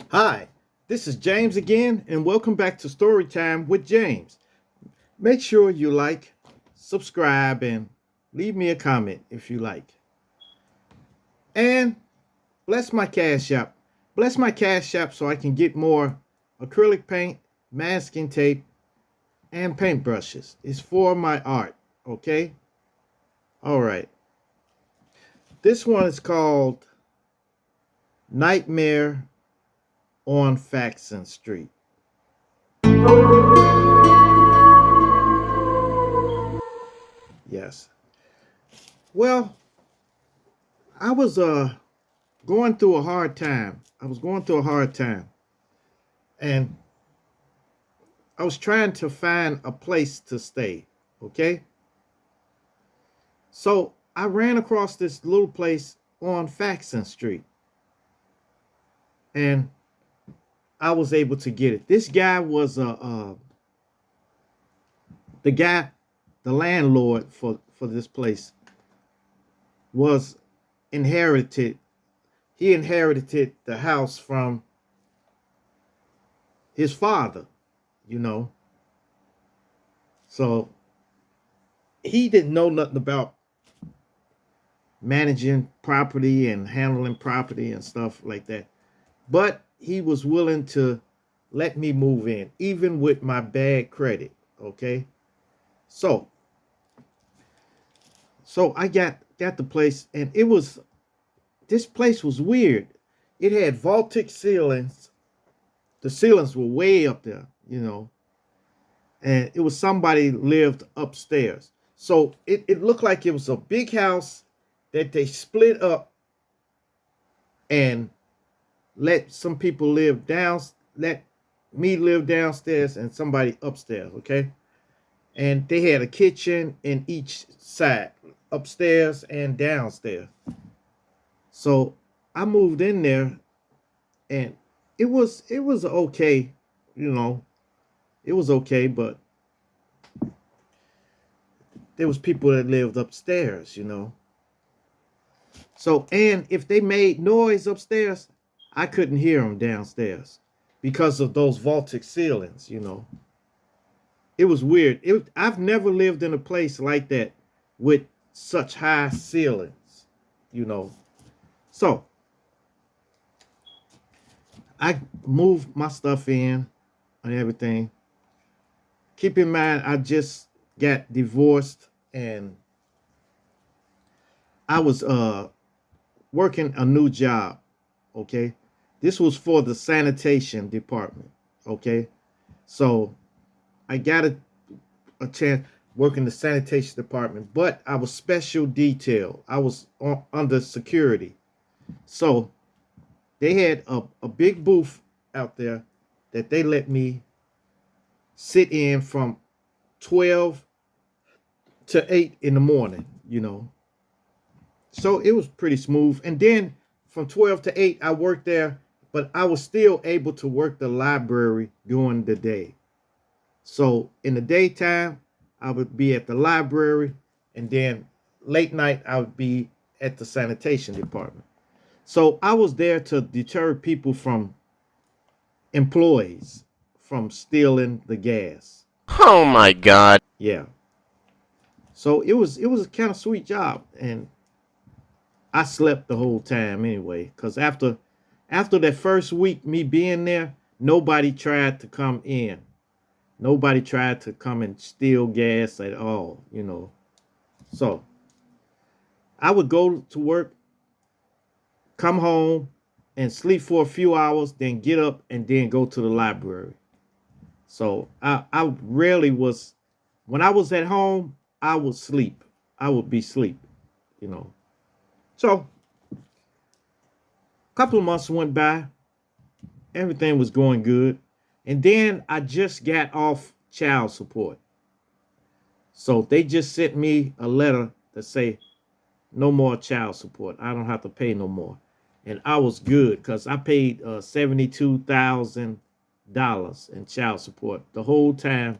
Hi, this is James again, and welcome back to Storytime with James. Make sure you like, subscribe, and leave me a comment if you like. And bless my cash app. Bless my cash app so I can get more acrylic paint, masking tape, and paintbrushes. It's for my art, okay? All right. This one is called Nightmare on Faxon Street. Yes. Well, I was going through a hard time. I was going through a hard time. And I was trying to find a place to stay. Okay. So I ran across this little place on Faxon Street and I was able to get it. This guy was the guy, the landlord for this place was inherited. He inherited the house from his father, you know. So he didn't know nothing about managing property and handling property and stuff like that. But he was willing to let me move in, even with my bad credit. Okay. So I got the place, and it was this place was weird. It had vaulted ceilings. The ceilings were way up there, you know, and it was somebody lived upstairs. So it looked like it was a big house that they split up and let some people live down, let me live downstairs and somebody upstairs, okay? And they had a kitchen in each side, upstairs and downstairs. So I moved in there and it was okay, you know, it was okay, but there was people that lived upstairs, you know. So and if they made noise upstairs, I couldn't hear them downstairs because of those vaulted ceilings, you know. It was weird. I've never lived in a place like that with such high ceilings, you know. So I moved my stuff in and everything. Keep in mind, I just got divorced and I was working a new job. Okay, this was for the sanitation department. Okay, so I got a chance working the sanitation department, but I was special detail. I was under security. So they had a big booth out there that they let me sit in from 12 to 8 in the morning, you know. So it was pretty smooth. And then from 12 to 8, I worked there, but I was still able to work the library during the day. So in the daytime, I would be at the library, and then late night, I would be at the sanitation department. So I was there to deter people from employees from stealing the gas. Oh my god. Yeah. So it was a kind of sweet job, and I slept the whole time anyway. Cause after that first week me being there, nobody tried to come in. Nobody tried to come and steal gas at all, you know. So I would go to work, come home, and sleep for a few hours, then get up and then go to the library. So I rarely was when I was at home, I would sleep. I would be sleep, you know. So a couple of months went by, everything was going good. And then I just got off child support. So they just sent me a letter that say no more child support. I don't have to pay no more. And I was good because I paid $72,000 in child support the whole time.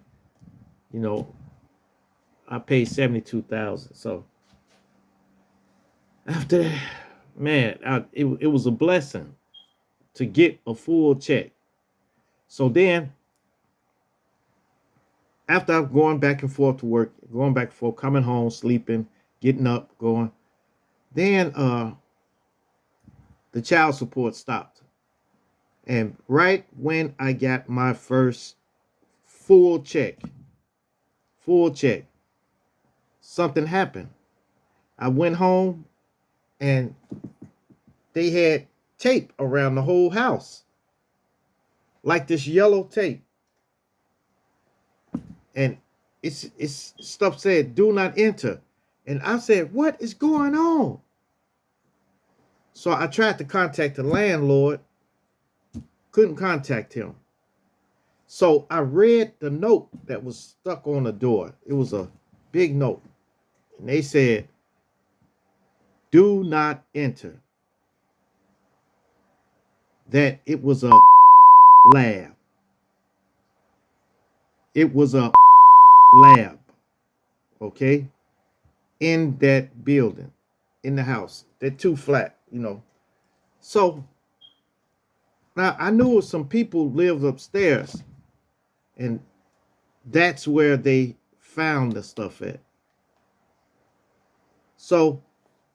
You know, I paid 72,000. So after that, man, it was a blessing to get a full check. So then, after I'm going back and forth to work, going back and forth, coming home, sleeping, getting up, going, then the child support stopped. And right when I got my first full check, something happened. I went home and they had tape around the whole house, like this yellow tape. And it's stuff said, "Do not enter." And I said, "What is going on?" So I tried to contact the landlord, couldn't contact him. So I read the note that was stuck on the door. It was a big note. And they said, "Do not enter." That it was a lab. It was a lab, okay, in that building, in the house. They're too flat, you know. So now I knew some people lived upstairs, and that's where they found the stuff at. So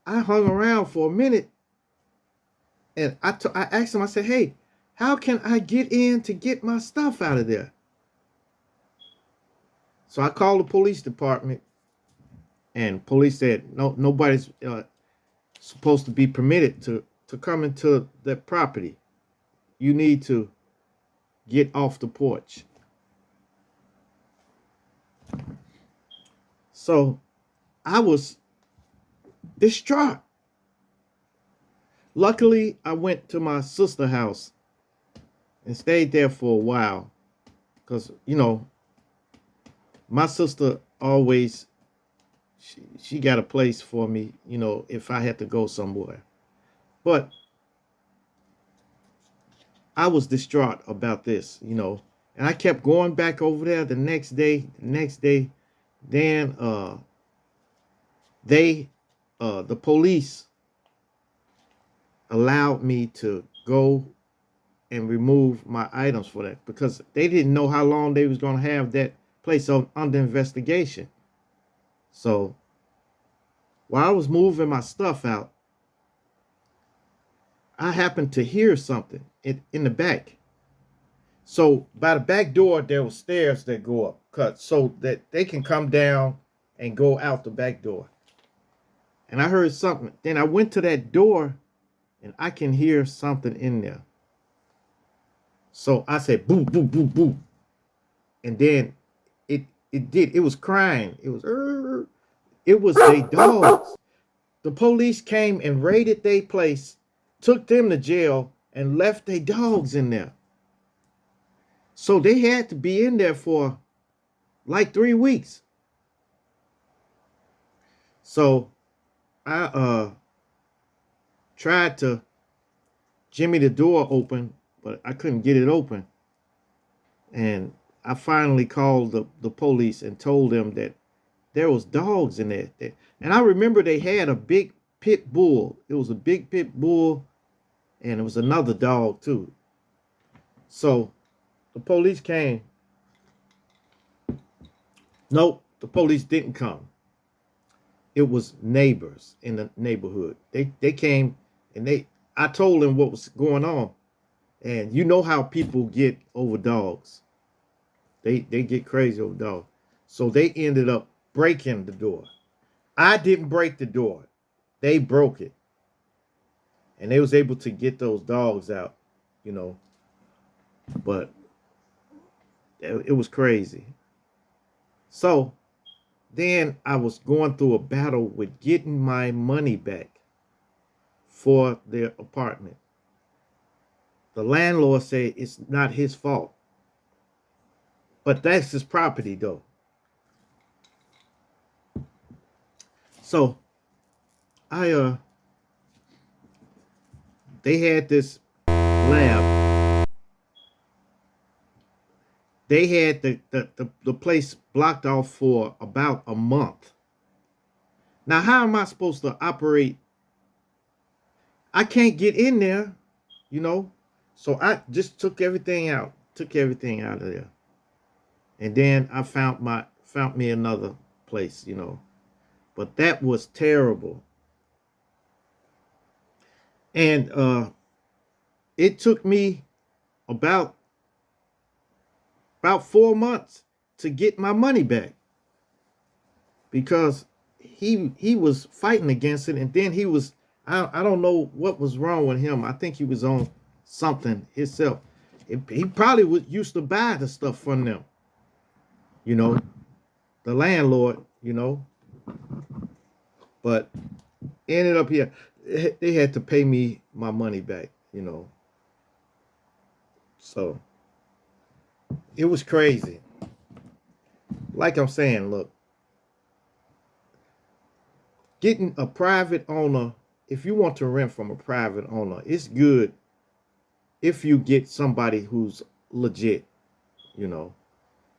I hung around for a minute, and I asked him, I said, "Hey, how can I get in to get my stuff out of there?" So I called the police department, and police said, "No, nobody's supposed to be permitted to come into the property. You need to get off the porch." So I was distraught. Luckily, I went to my sister's house and stayed there for a while because, you know, my sister always, she got a place for me, you know, if I had to go somewhere. But I was distraught about this, you know, and I kept going back over there the next day. Then the police allowed me to go and remove my items for that because they didn't know how long they was going to have that place under investigation. So while I was moving my stuff out, I happened to hear something in the back. So by the back door, there were stairs that go up, cut so that they can come down and go out the back door. And I heard something. Then I went to that door, and I can hear something in there. So I said, "Boo, boo, boo, boo," and then it was crying. It was their dogs. The police came and raided their place, took them to jail, and left their dogs in there. So they had to be in there for like 3 weeks. So I tried to jimmy the door open, but I couldn't get it open. And I finally called the police and told them that there was dogs in there. And I remember they had a big pit bull. It was a big pit bull, and it was another dog too. So the police came. Nope, the police didn't come. It was neighbors in the neighborhood. They came, and I told them what was going on. And you know how people get over dogs. They get crazy over dogs. So they ended up breaking the door. I didn't break the door. They broke it. And they was able to get those dogs out, you know. But it was crazy. So then I was going through a battle with getting my money back for their apartment. The landlord said it's not his fault. But that's his property though. So I they had this lab. They had the place blocked off for about a month. Now, how am I supposed to operate? I can't get in there, you know. So I just took everything out of there. And then I found me another place, you know. But that was terrible. And it took me about 4 months to get my money back because he was fighting against it, and then I don't know what was wrong with him. I think he was on something himself. He probably used to buy the stuff from them, you know, the landlord, you know. But ended up here, they had to pay me my money back, you know. So it was crazy. Like I'm saying, look, getting a private owner, if you want to rent from a private owner, it's good if you get somebody who's legit, you know.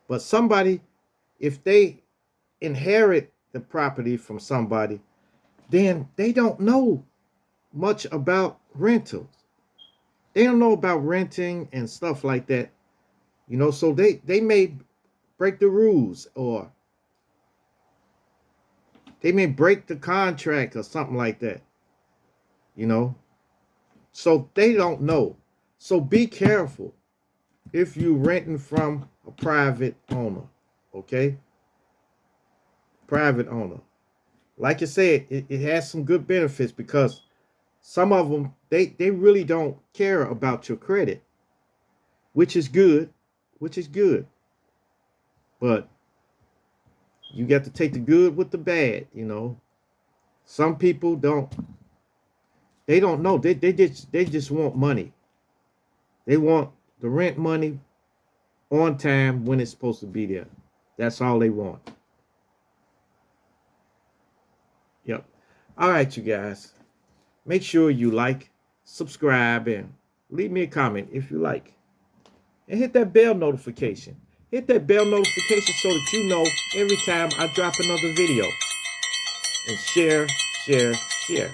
But somebody, if they inherit the property from somebody, then they don't know much about rentals. They don't know about renting and stuff like that, you know. So they may break the rules, or they may break the contract or something like that, you know. So they don't know. So be careful if you renting from a private owner, okay? Private owner. Like I said, it has some good benefits because some of them, they really don't care about your credit, which is good, But you got to take the good with the bad, you know. Some people they don't know. They just want money. They want the rent money on time when it's supposed to be there. That's all they want. Yep. All right, you guys. Make sure you like, subscribe, and leave me a comment if you like. And hit that bell notification. Hit that bell notification so that you know every time I drop another video. And share, share, share.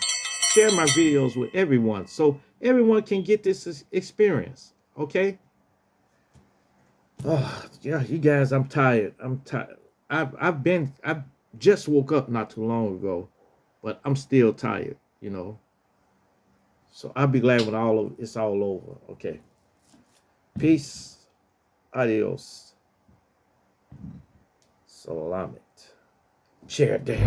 Share my videos with everyone so everyone can get this experience. Okay? Oh, yeah, you guys, I'm tired. I'm tired. I just woke up not too long ago, but I'm still tired, you know. So I'll be glad when it's all over. Okay. Peace. Adios. Salamat. Share that.